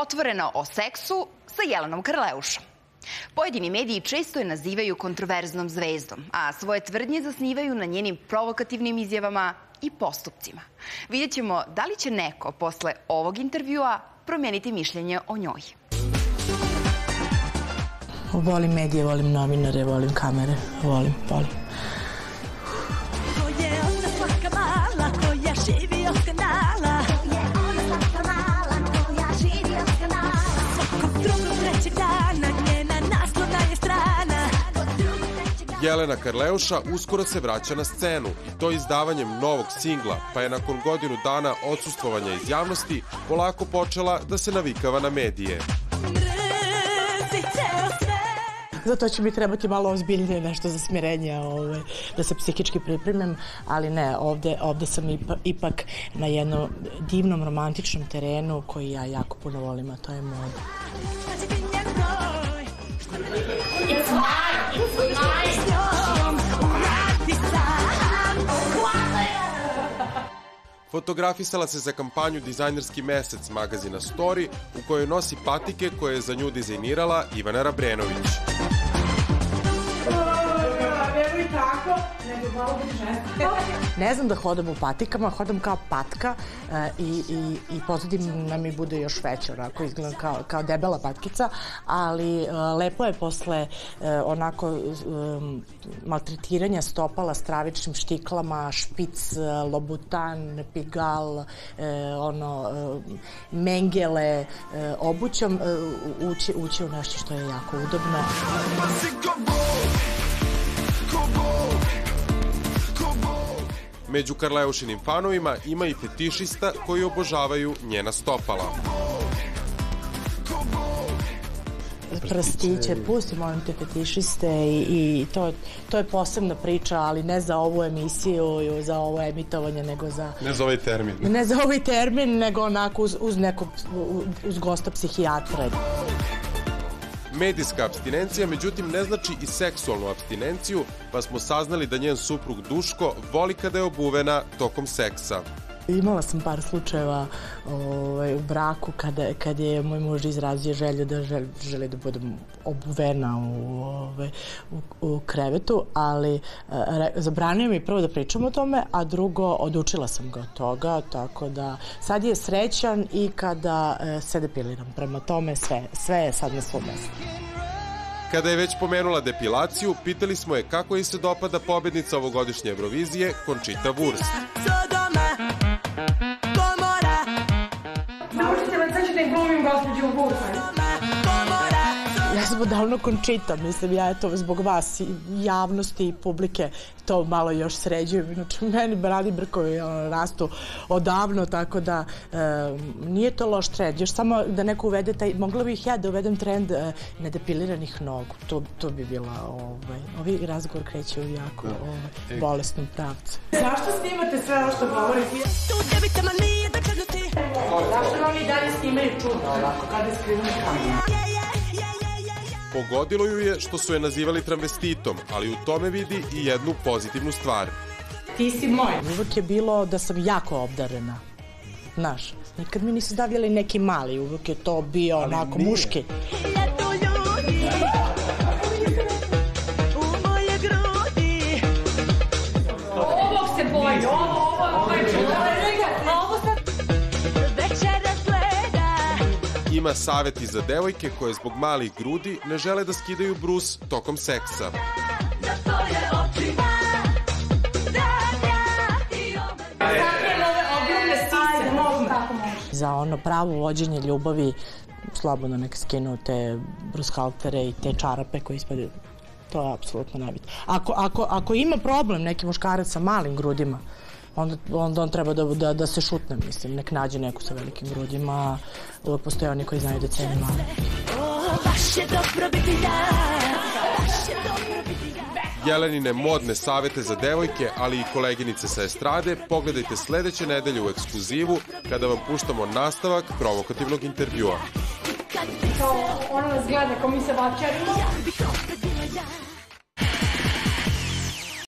Otvoreno o seksu sa Jelenom Karleušom. Pojedini mediji često je nazivaju kontroverznom zvezdom, a svoje tvrdnje zasnivaju na njenim provokativnim izjavama i postupcima. Vidjet ćemo da li će neko posle ovog intervjua promijeniti mišljenje o njoj. Volim medije, volim novinare, volim kamere, volim. Jelena Karleuša uskoro se vraća na scenu i to izdavanjem novog singla, pa je nakon godinu dana odsustvovanja iz javnosti polako počela da se navikava na medije. Zato će mi trebati malo ozbiljnije nešto za smirenje, da se psihički pripremim, ali ne, ovde sam ipak na jednom divnom romantičnom terenu koji ja jako puno volim, a to je moda. Fotografisala se za kampanju Dizajnerski mesec magazina Story, u kojoj nosi patike koje je za nju dizajnirala Ivana Rabrenović. Ne znam da hodam u patikama, hodam kao patka i pozadina nam mi bude još veća, onako izgledam kao debela patkica, ali lepo je posle onako maltretiranja stopala stravičnim štiklama, špic, lobutan, pigal, mengele, obućom, ući u nešto što je jako udobno. Među Karleušinim fanovima ima i fetišista koji obožavaju njena stopala. Prstiće, pusti molim te fetišiste i to je posebna priča, ali ne za ovu emisiju, za ovo emitovanje, nego za... Ne za ovaj termin. Ne za ovaj termin, nego onako uz gosta psihijatra. Medijska apstinencija, međutim, ne znači i seksualnu apstinenciju, pa smo saznali da njen suprug Duško voli kada je obuvena tokom seksa. Imala sam par slučajeva u braku kada je moj muž izrazio želju da želi da budem obuvena u krevetu, ali zabranio mi prvo da pričam o tome, a drugo, odučila sam ga od toga, tako da sad je srećan i kada se depiliram. Prema tome sve je sad na svom mestu. Kada je već pomenula depilaciju, pitali smo je kako joj se dopada pobednica ovogodišnje Eurovizije Conchita Wurst. Naučite me, sad ćete im glumim gospođu u Wurst. Ja sam odavno Conchita, mislim, ja to zbog vas, javnosti i publike, to malo još sređujem. Inače, meni radi brkovi rastu odavno, tako da nije to loš trend. Još samo da neko uvede taj, mogla bih ja da uvedem trend nedepiliranih nogu. To bi bila, ovi razgovor kreće u jako bolesnom pravcu. Zašto snimate sve ovo što govorite? Zašto vam i dalje snimaju čudno ovako, kada je skrivena kamera? Pogodilo ju je što su je nazivali travestitom, ali u tome vidi i jednu pozitivnu stvar. Ti si moj. Uvijek je bilo da sam jako obdarena, znaš. Nikad mi nisu davljali neki mali, uvijek je to bio onako muški. Ovog se boji, ovo je čudno. Ima saveti za devojke koje zbog malih grudi ne žele da skidaju brus tokom seksa. Za ono pravo vođenje ljubavi slobodno nek skinu te brushaltere i te čarape koje ispadaju. To je apsolutno nebitno. Ako ima problem neki muškarac sa malim grudima, onda on treba da se šutne, mislim, nek nađe neku sa velikim grudima, uvek postoje oni koji znaju da cene male. Jelenine modne savete za devojke, ali i koleginice sa estrade, pogledajte sledeće nedelje u ekskluzivu kada vam puštamo nastavak provokativnog intervjua. Ono nas gleda, ko mi se vaćarimo.